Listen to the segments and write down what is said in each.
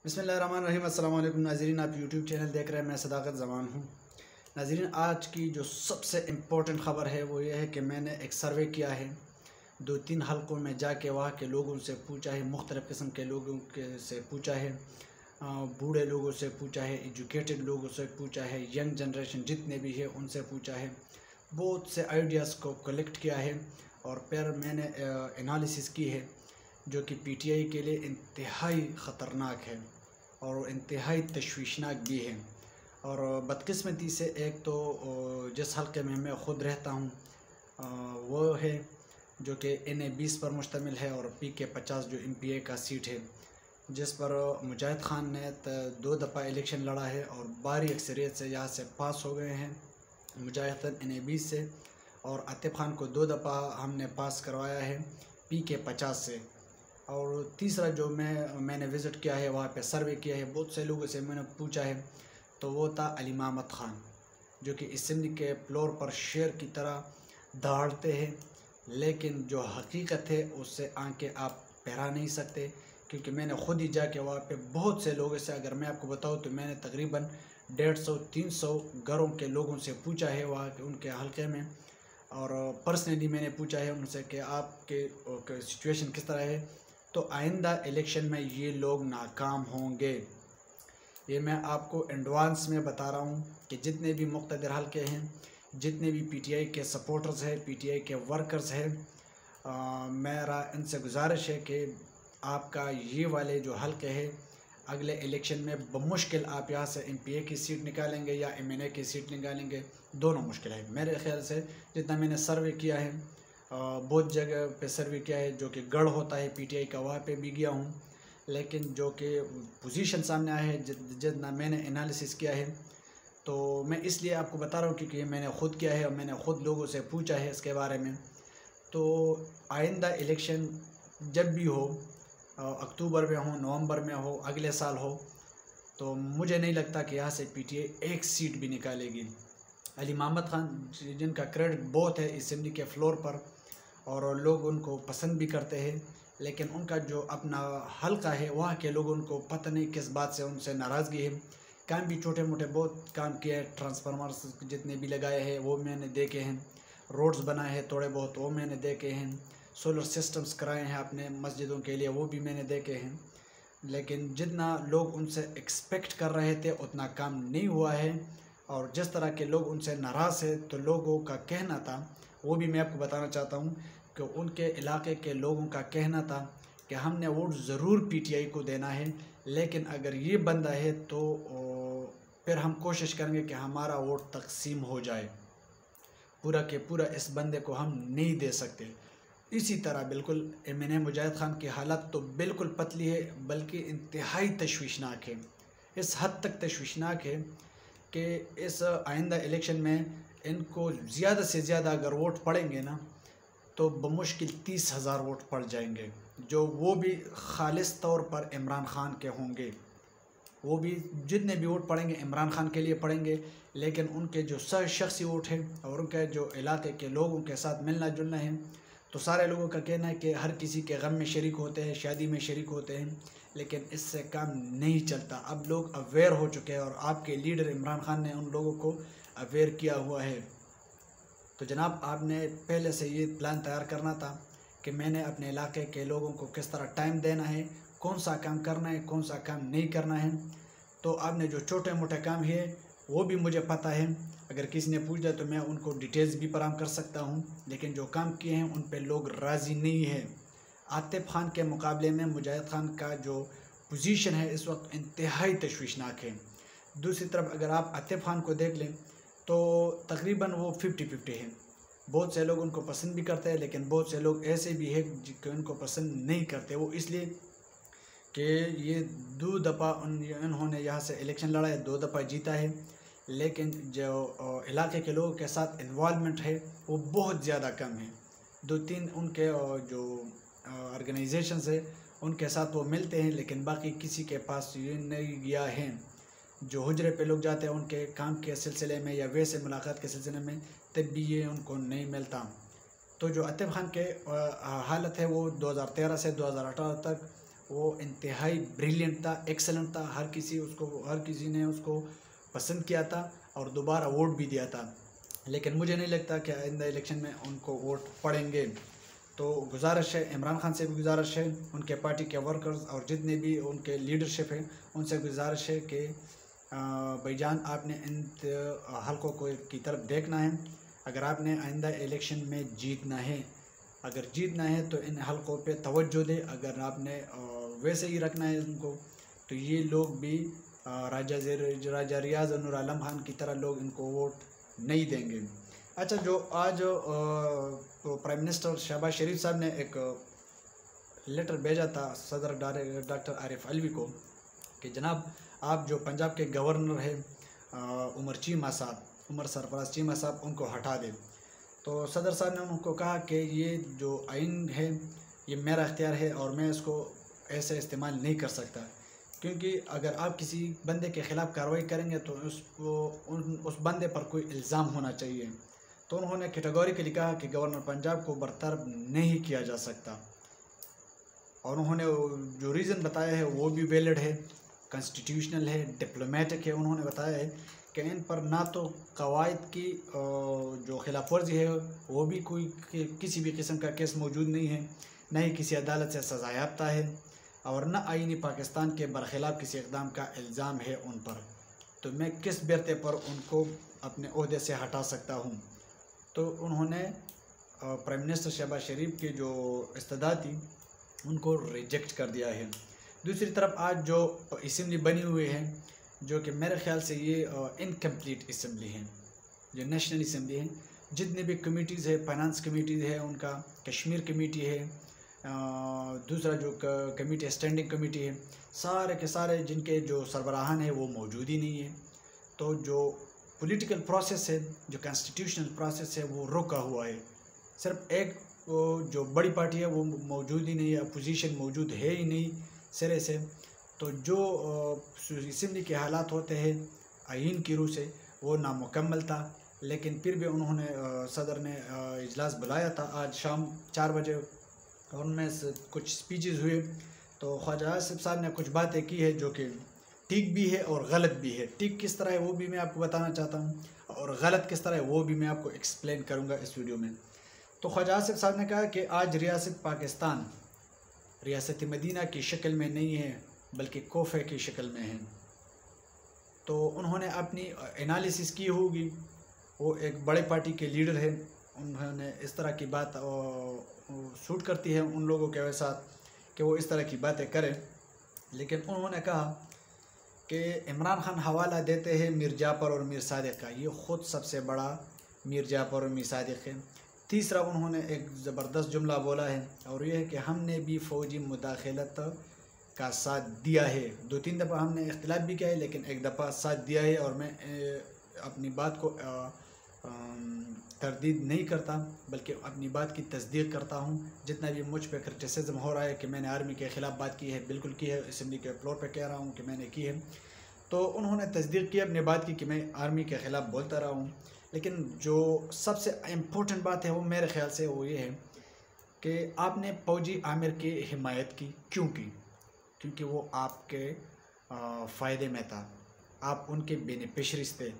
बिस्मिल्लाहिर्रहमानिर्रहीम। अस्सलाम वालेकुम नाज़रीन, आप यूट्यूब चैनल देख रहे हैं। मैं सदाकत ज़मान हूँ। नाज़रीन, आज की जो सबसे इम्पोर्टेंट ख़बर है वो ये है कि मैंने एक सर्वे किया है। 2-3 हलकों में जाके वहाँ के लोगों से पूछा है, मुख्तलिफ़ किस्म के लोगों के से पूछा है, बूढ़े लोगों से पूछा है, एजुकेटेड लोगों से पूछा है, यंग जनरेशन जितने भी है उनसे पूछा है। बहुत से आइडियाज़ को कलेक्ट किया है और फिर मैंने एनालिसिस की है जो कि पीटीआई के लिए इंतहाई ख़तरनाक है और इंतहाई तशवीशनाक भी है। और बदकिस्मती से एक तो जिस हल्के में मैं ख़ुद रहता हूँ वो है जो कि NA-20 पर मुश्तमिल है और PK-50 जो MPA का सीट है, जिस पर मुजाहिद खान ने 2 दफ़ा इलेक्शन लड़ा है और भारी अक्सरियत से यहाँ से पास हो गए हैं मुजाहिद NA-20 से, और आतिफ खान को 2 दफ़ा हमने पास करवाया है PK-50 से। और तीसरा जो मैंने विज़िट किया है, वहाँ पे सर्वे किया है, बहुत से लोगों से मैंने पूछा है, तो वो था अली मोहम्मद ख़ान जो कि असेंबली के फ्लोर पर शेर की तरह दहाड़ते हैं, लेकिन जो हकीकत है उससे आंखें आप पहरा नहीं सकते। क्योंकि मैंने ख़ुद ही जाके वहाँ पे बहुत से लोगों से, अगर मैं आपको बताऊँ तो मैंने तकरीबन 150-300 घरों के लोगों से पूछा है वहाँ के उनके हलके में, और पर्सनली मैंने पूछा है उनसे कि आपके सिचुएशन किस तरह है। तो आइंदा इलेक्शन में ये लोग नाकाम होंगे, ये मैं आपको एडवांस में बता रहा हूँ कि जितने भी मुक़्तदर हल्के हैं, जितने भी पीटीआई के सपोर्टर्स हैं, पीटीआई के वर्कर्स हैं, मेरा इनसे गुजारिश है कि आपका ये वाले जो हल्के हैं अगले इलेक्शन में बमुश्किल आप यहाँ से MPA की सीट निकालेंगे या MNA की सीट निकालेंगे, दोनों मुश्किल है। मेरे ख्याल से जितना मैंने सर्वे किया है, बहुत जगह पे सर्वे किया है, जो कि गढ़ होता है पीटीआई का, वहाँ पे भी गया हूँ, लेकिन जो कि पोजीशन सामने आया है, जितना मैंने एनालिसिस किया है, तो मैं इसलिए आपको बता रहा हूँ क्योंकि मैंने ख़ुद किया है और मैंने ख़ुद लोगों से पूछा है इसके बारे में। तो आइंदा इलेक्शन जब भी हो, अक्टूबर में हो, नवंबर में हो, अगले साल हो, तो मुझे नहीं लगता कि यहाँ से पीटीआई एक सीट भी निकालेगी। अली मोहम्मद ख़ान जिनका क्रेडिट बहुत है असेंबली के फ्लोर पर और लोग उनको पसंद भी करते हैं, लेकिन उनका जो अपना हल्का है वहाँ के लोग उनको पता नहीं किस बात से उनसे नाराज़गी है। काम भी छोटे मोटे बहुत काम किए हैं, ट्रांसफार्मर्स जितने भी लगाए हैं वो मैंने देखे हैं, रोड्स बनाए हैं थोड़े बहुत वो मैंने देखे हैं, सोलर सिस्टम्स कराए हैं अपने मस्जिदों के लिए वो भी मैंने देखे हैं। लेकिन जितना लोग उनसे एक्सपेक्ट कर रहे थे उतना काम नहीं हुआ है, और जिस तरह के लोग उनसे नाराज़ है, तो लोगों का कहना था, वो भी मैं आपको बताना चाहता हूँ कि उनके इलाके के लोगों का कहना था कि हमने वोट ज़रूर पीटीआई को देना है, लेकिन अगर ये बंदा है तो फिर हम कोशिश करेंगे कि हमारा वोट तकसीम हो जाए, पूरा के पूरा इस बंदे को हम नहीं दे सकते। इसी तरह बिल्कुल MNA मुजाहिद खान की हालत तो बिल्कुल पतली है, बल्कि इंतहाई तशवीशनाक है। इस हद तक तशवीशनाक है कि इस आइंदा इलेक्शन में इनको ज़्यादा से ज़्यादा अगर वोट पड़ेंगे ना, तो बमुश्किल 30,000 वोट पड़ जाएंगे, जो वो भी खालिस तौर पर इमरान खान के होंगे। वो भी जितने भी वोट पड़ेंगे इमरान खान के लिए पड़ेंगे, लेकिन उनके जो शख्सी वोट है और उनके जो इलाके के लोगों के साथ मिलना जुलना है, तो सारे लोगों का कहना है कि हर किसी के गम में शरीक होते हैं, शादी में शरीक होते हैं, लेकिन इससे काम नहीं चलता। अब लोग अवेयर हो चुके हैं और आपके लीडर इमरान खान ने उन लोगों को अवेयर किया हुआ है। तो जनाब, आपने पहले से ये प्लान तैयार करना था कि मैंने अपने इलाके के लोगों को किस तरह टाइम देना है, कौन सा काम करना है, कौन सा काम नहीं करना है। तो आपने जो छोटे मोटे काम है वो भी मुझे पता है, अगर किसी ने पूछा तो मैं उनको डिटेल्स भी फराहम कर सकता हूँ, लेकिन जो काम किए हैं उन पे लोग राज़ी नहीं है। आतिफ खान के मुकाबले में मुजाहिद खान का जो पोजीशन है इस वक्त इंतहाई तशवीशनाक है। दूसरी तरफ अगर आप आतिफ खान को देख लें तो तकरीबन वो 50-50 है। बहुत से लोग उनको पसंद भी करते हैं, लेकिन बहुत से लोग ऐसे भी हैं कि उनको पसंद नहीं करते। वो इसलिए कि ये 2 दफ़ा इन्होंने यहाँ से इलेक्शन लड़ा है, 2 दफ़ा जीता है, लेकिन जो इलाके के लोगों के साथ इन्वॉल्वमेंट है वो बहुत ज़्यादा कम है। 2-3 उनके जो ऑर्गेनाइजेशंस है उनके साथ वो मिलते हैं, लेकिन बाकी किसी के पास ये नहीं गया है। जो हुजरे पे लोग जाते हैं उनके काम के सिलसिले में या वैसे मुलाकात के सिलसिले में, तब भी ये उनको नहीं मिलता। तो जो आतिफ खान के हालत है वो 2013 से 2018 तक वो इंतहाई ब्रिलियंट था, एक्सेलेंट था। हर किसी ने उसको पसंद किया था और दोबारा वोट भी दिया था। लेकिन मुझे नहीं लगता कि आइंदा इलेक्शन में उनको वोट पड़ेंगे। तो गुजारिश है, इमरान खान से भी गुजारिश है, उनके पार्टी के वर्कर्स और जितने भी उनके लीडरशिप है उनसे गुजारिश है कि भाईजान आपने इन हलकों को की तरफ देखना है। अगर आपने आइंदा इलेक्शन में जीतना है, तो इन हलकों पे तवज्जो दे। अगर आपने वैसे ही रखना है उनको, तो ये लोग भी राजा रियाज और नूर आलम खान की तरह लोग इनको वोट नहीं देंगे। अच्छा, जो आज प्राइम मिनिस्टर शहबाज शरीफ साहब ने एक लेटर भेजा था सदर डॉक्टर आरिफ अलवी को कि जनाब आप जो पंजाब के गवर्नर है उमर सरफराज चीमा साहब, उनको हटा दें। तो सदर साहब ने उनको कहा कि ये जो आइन है ये मेरा इख्तियार है और मैं इसको ऐसे इस्तेमाल नहीं कर सकता, क्योंकि अगर आप किसी बंदे के ख़िलाफ़ कार्रवाई करेंगे तो उस बंदे पर कोई इल्ज़ाम होना चाहिए। तो उन्होंने कैटेगोरिकली कहा कि गवर्नर पंजाब को बरतरफ नहीं किया जा सकता, और उन्होंने जो रीज़न बताया है वो भी वैलिड है, कॉन्स्टिट्यूशनल है, डिप्लोमेटिक है। उन्होंने बताया है कि इन पर ना तो कवायद की जो खिलाफ वर्जी है वो भी किसी भी किस्म का केस मौजूद नहीं है, न ही किसी अदालत से सज़ा याफ्ता है, और न आईनी पाकिस्तान के बरखिलाफ़ किसी इक़दाम का इल्ज़ाम है उन पर। तो मैं किस बेरते पर उनको अपने ओहदे से हटा सकता हूँ। तो उन्होंने प्राइम मिनिस्टर शहबाज शरीफ की जो इस्तदा थी उनको रिजेक्ट कर दिया है। दूसरी तरफ आज जो असम्बली बनी हुई है, जो कि मेरे ख्याल से ये इनकम्प्लीट असम्बली है, जो नेशनल असम्बली है, जितने भी कमेटीज़ है, फाइनेंस कमेटीज़ है उनका, कश्मीर कमेटी है, दूसरा जो कमेटी स्टैंडिंग कमेटी है, सारे के सारे जिनके जो सरबराहान है वो मौजूद ही नहीं है। तो जो पॉलिटिकल प्रोसेस है, जो कॉन्स्टिट्यूशनल प्रोसेस है, वो रुका हुआ है। सिर्फ एक जो बड़ी पार्टी है वो मौजूद ही नहीं है, अपोजिशन मौजूद है ही नहीं सिरे से। तो जो असम्बली के हालात होते हैं आइन की रूह से, वो नामुकम्मल था। लेकिन फिर भी उन्होंने सदर ने इजलास बुलाया था आज शाम 4 बजे, और उनमें से कुछ स्पीचेस हुए। तो ख्वाजा आसिफ साहब ने कुछ बातें की है जो कि ठीक भी है और गलत भी है। ठीक किस तरह है वो भी मैं आपको बताना चाहता हूँ, और गलत किस तरह है वो भी मैं आपको एक्सप्लेन करूँगा इस वीडियो में। तो ख्वाजा आसिफ साहब ने कहा कि आज रियासत पाकिस्तान रियासत मदीना की शक्ल में नहीं है बल्कि कोफे की शक्ल में है। तो उन्होंने अपनी एनालिसिस की होगी, वो एक बड़े पार्टी के लीडर है, उन्होंने इस तरह की बात सूट करती है उन लोगों के साथ कि वो इस तरह की बातें करें। लेकिन उन्होंने कहा कि इमरान खान हवाला देते हैं मीर जाफ़र और मीर सादिक का, ये ख़ुद सबसे बड़ा मीर जाफ़र और मीर सादिक है। तीसरा उन्होंने एक ज़बरदस्त जुमला बोला है, और ये है कि हमने भी फ़ौजी मुदाखलत का साथ दिया है। 2-3 दफ़ा हमने इख्तिलाफ भी किया है, लेकिन एक दफ़ा साथ दिया है, और मैं अपनी बात को तरदीद नहीं करता बल्कि अपनी बात की तस्दीक करता हूँ। जितना भी मुझ पे क्रिटिसिज्म हो रहा है कि मैंने आर्मी के ख़िलाफ़ बात की है, बिल्कुल की है, असम्बली के फ्लोर पे कह रहा हूँ कि मैंने की है। तो उन्होंने तस्दीक की अपनी बात की कि मैं आर्मी के ख़िलाफ़ बोलता रहा हूँ। लेकिन जो सबसे इम्पोर्टेंट बात है वो मेरे ख़्याल से वो ये है कि आपने फौजी आमिर की हिमायत की क्यों की? क्योंकि वो आपके फ़ायदे में था, आप उनके बेनिफिशरीज थे।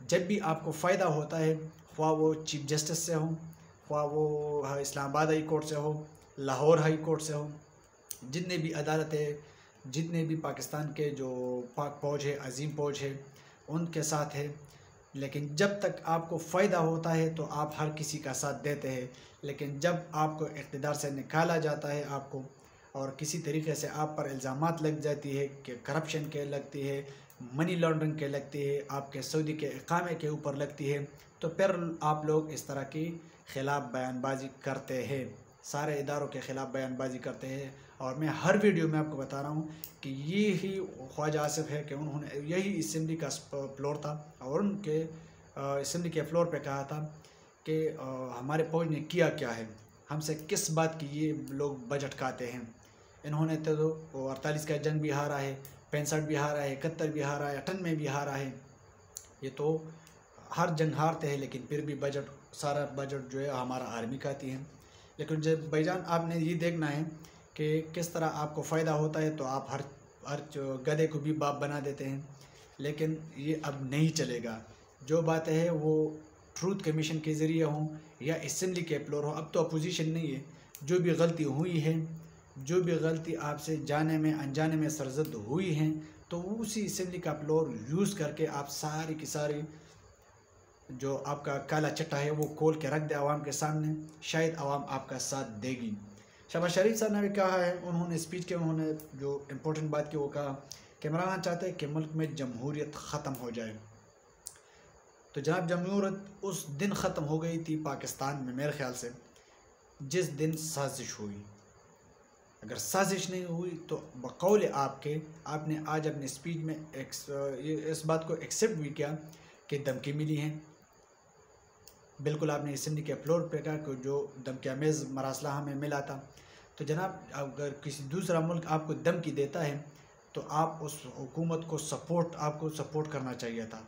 जब भी आपको फ़ायदा होता है, ख्वाह वो चीफ जस्टिस से हो, ख्वाह वो इस्लामाबाद हाई कोर्ट से हो, लाहौर हाई कोर्ट से हो, जितने भी अदालतें, जितने भी पाकिस्तान के जो पाक फ़ौज है, अजीम फ़ौज है, उनके साथ है। लेकिन जब तक आपको फ़ायदा होता है तो आप हर किसी का साथ देते हैं, लेकिन जब आपको इक़्तिदार से निकाला जाता है आपको, और किसी तरीके से आप पर इल्ज़ामात लग जाती है कि करप्शन के लगती है, मनी लॉन्ड्रिंग के लगती है, आपके सऊदी के इकामे के ऊपर लगती है, तो फिर आप लोग इस तरह की ख़िलाफ़ बयानबाजी करते हैं, सारे इदारों के ख़िलाफ़ बयानबाजी करते हैं। और मैं हर वीडियो में आपको बता रहा हूँ कि ये ही ख्वाजा आसिफ है कि उन्होंने यही असम्बली का फ्लोर था, और उनके असम्बली के फ्लोर पे कहा था कि हमारे फ़ौज ने किया क्या है, हमसे किस बात की ये लोग बजट खाते हैं। इन्होंने तो 48 का जंग भी हारा है, 65 भी हारा है, 71 भी हारा है, 98 भी हारा है। ये तो हर जंग हारते हैं, लेकिन फिर भी सारा बजट जो है हमारा आर्मी का आती है। लेकिन जब भाईजान आपने ये देखना है कि किस तरह आपको फ़ायदा होता है तो आप हर हर गधे को भी बाप बना देते हैं, लेकिन ये अब नहीं चलेगा। जो बातें हैं वो ट्रूथ कमीशन के ज़रिए हों या असम्बली के फ्लोर हो, अब तो अपोजिशन नहीं है। जो भी गलती हुई है, जो भी गलती आपसे जाने में अनजाने में सरजद हुई हैं, तो उसी असम्बली का फ्लोर यूज़ करके आप सारी की सारी जो आपका काला चट्टा है वो खोल के रख दे आवाम के सामने, शायद आवाम आपका साथ देगी। शहबाज शरीफ साहब ने भी कहा है, उन्होंने स्पीच के उन्होंने जो इम्पोर्टेंट बात की वो कहा कि इमरान खान चाहते हैं कि मुल्क में जमहूरियत ख़त्म हो जाए। तो जनाब जमहूरियत उस दिन ख़त्म हो गई थी पाकिस्तान में मेरे ख्याल से जिस दिन साजिश हुई। अगर साजिश नहीं हुई तो बकौल आपने आज अपने स्पीच में इस बात को एक्सेप्ट भी किया कि धमकी मिली है। बिल्कुल आपने असम्बली के फ्लोर पे कहा कि जो धमकी आमेज़ मरासला हमें मिला था। तो जनाब अगर किसी दूसरा मुल्क आपको धमकी देता है तो आप उस हुकूमत को आपको सपोर्ट करना चाहिए था,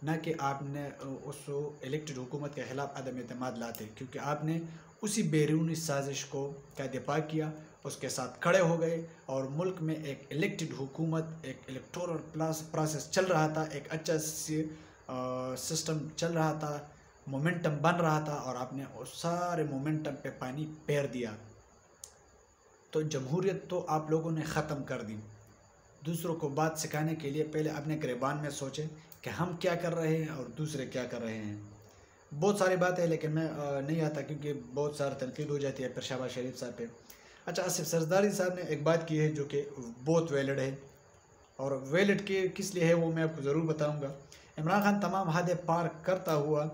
ना कि आपने उस इलेक्टेड हुकूमत के ख़िलाफ़ अदम एतमाद लाते, क्योंकि आपने उसी बैरूनी साजिश का दिफा किया, उसके साथ खड़े हो गए और मुल्क में एक इलेक्टेड हुकूमत, एक इलेक्टोरल प्रोसेस चल रहा था, एक अच्छा सिस्टम चल रहा था, मोमेंटम बन रहा था और आपने उस सारे मोमेंटम पे पानी फेर दिया। तो जमहूरियत तो आप लोगों ने ख़त्म कर दी। दूसरों को बात सिखाने के लिए पहले अपने गिरबान में सोचें कि हम क्या कर रहे हैं और दूसरे क्या कर रहे हैं। बहुत सारी बातें हैं लेकिन मैं नहीं आता क्योंकि बहुत सारी तनकीद हो जाती है फिर शहबाज शरीफ साहब पे। अच्छा, आसिफ सरदारी साहब ने एक बात की है जो कि बहुत वैलिड है, और वैलिड के किस लिए है वो मैं आपको ज़रूर बताऊँगा। इमरान खान तमाम हदें पार करता हुआ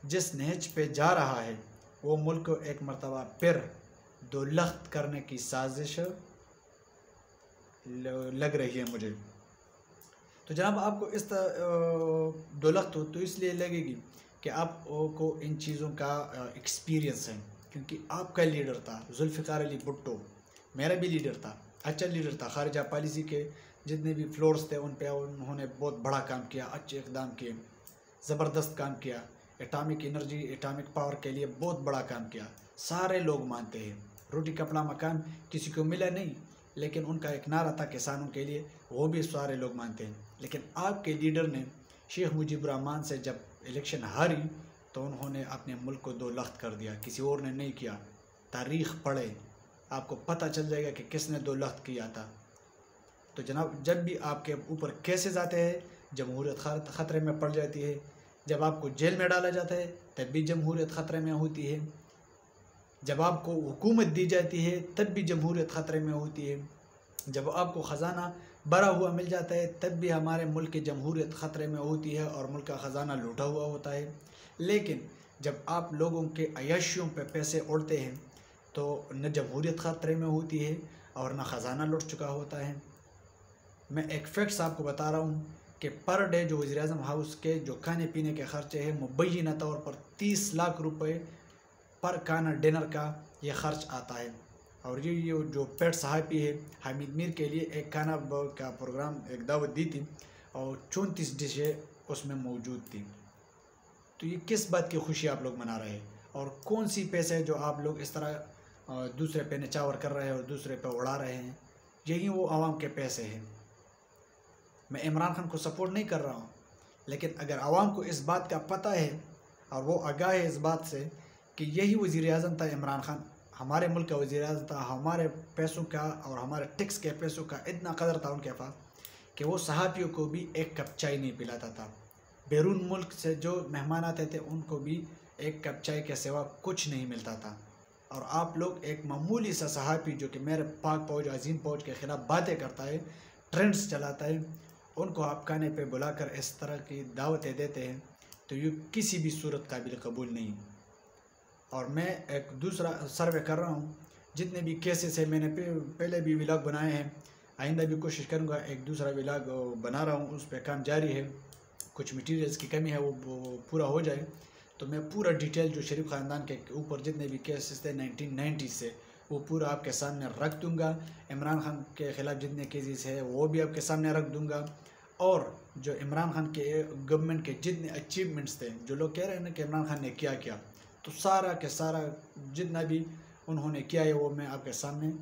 जिस नहज पे जा रहा है वो मुल्क को एक मरतबा फिर दोलख्त करने की साजिश लग रही है मुझे। तो जनाब आपको इस दोलख्त हो तो इसलिए लगेगी कि आपको इन चीज़ों का एक्सपीरियंस है, क्योंकि आपका लीडर था जुल्फ़िकार अली भुट्टो, मेरा भी लीडर था, अच्छा लीडर था। खारिजा पॉलिसी के जितने भी फ्लोर्स थे उन पे उन्होंने बहुत बड़ा काम किया, अच्छे इक़दाम किए, ज़बरदस्त काम किया, एटॉमिक एनर्जी एटॉमिक पावर के लिए बहुत बड़ा काम किया। सारे लोग मानते हैं, रोटी कपड़ा मकान किसी को मिला नहीं, लेकिन उनका एक नारा था किसानों के लिए, वो भी सारे लोग मानते हैं। लेकिन आपके लीडर ने शेख मुजीबुर रहमान से जब इलेक्शन हारी तो उन्होंने अपने मुल्क को दोलख्त कर दिया, किसी और ने नहीं किया। तारीख़ पढ़े, आपको पता चल जाएगा कि किसने दोलख्त किया था। तो जनाब जब भी आपके ऊपर केसेस आते हैं जमहूरियत ख़तरे में पड़ जाती है, जब आपको जेल में डाला जाता है तब भी जमहूरियत ख़तरे में होती है, जब आपको हुकूमत दी जाती है तब भी जमहूरियत ख़तरे में होती है, जब आपको ख़जाना भरा हुआ मिल जाता है तब भी हमारे मुल्क की जमहूरियत ख़तरे में होती है और मुल्क का ख़जाना लूटा हुआ होता है। लेकिन जब आप लोगों के अय्याशियों पे पैसे उड़ते हैं तो न जमहूरियत ख़तरे में होती है और न ख़जाना लुट चुका होता है। मैं एक फैक्ट्स आपको बता रहा हूँ कि पर डे जो वज़ीर-ए-आज़म हाउस के जो खाने पीने के ख़र्चे हैं मुबैना तौर पर 30 लाख रुपए पर खाना डिनर का ये ख़र्च आता है। और ये जो पेट सहाफ़ी है हामिद मीर के लिए एक खाना का प्रोग्राम एक दावत दी थी और 34 डिशें उसमें मौजूद थी। तो ये किस बात की खुशी आप लोग मना रहे हैं और कौन सी पैसे जो आप लोग इस तरह दूसरे पे निछावर कर रहे हैं और दूसरे पे उड़ा रहे हैं, यही वो आवाम के पैसे हैं। मैं इमरान खान को सपोर्ट नहीं कर रहा हूँ, लेकिन अगर आवाम को इस बात का पता है और वो आगाह है इस बात से कि यही वज़ीर-ए-आज़म था इमरान खान, हमारे मुल्क का वज़ीर-ए-आज़म था, हमारे पैसों का और हमारे टैक्स के पैसों का इतना कदर था उनके पास कि वो सहाफ़ियों को भी एक कप चाय नहीं पिलाता था। बैरून मुल्क से जो मेहमान आते थे उनको भी एक कप चाय के सिवा कुछ नहीं मिलता था। और आप लोग एक मामूली सा सहाफ़ी जो कि मेरे पाक फौज अजीम फौज के ख़िलाफ़ बातें करता है, ट्रेंड्स चलाता है, उनको आप खाने पे बुलाकर इस तरह की दावतें देते हैं तो ये किसी भी सूरत काबिल कबूल नहीं। और मैं एक दूसरा सर्वे कर रहा हूँ, जितने भी केसेस हैं मैंने पहले भी व्लॉग बनाए हैं, आइंदा भी कोशिश करूँगा एक दूसरा व्लॉग बना रहा हूँ, उस पर काम जारी है। कुछ मटेरियल्स की कमी है वो पूरा हो जाए तो मैं पूरा डिटेल जो शरीफ ख़ानदान के ऊपर जितने भी केसेस थे 1990 से वो पूरा आपके सामने रख दूँगा। इमरान खान के ख़िलाफ़ जितने केसेस है वो भी आपके सामने रख दूँगा। और जो इमरान खान के गवर्नमेंट के जितने अचीवमेंट्स थे, जो लोग कह रहे हैं ना कि इमरान खान ने क्या किया, तो सारा के सारा जितना भी उन्होंने किया है वो मैं आपके सामने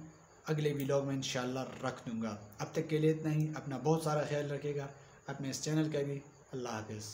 अगले व्लॉग में इंशाल्लाह रख दूँगा। अब तक के लिए इतना ही। अपना बहुत सारा ख्याल रखिएगा, अपने इस चैनल का भी। अल्लाह हाफ़िज़।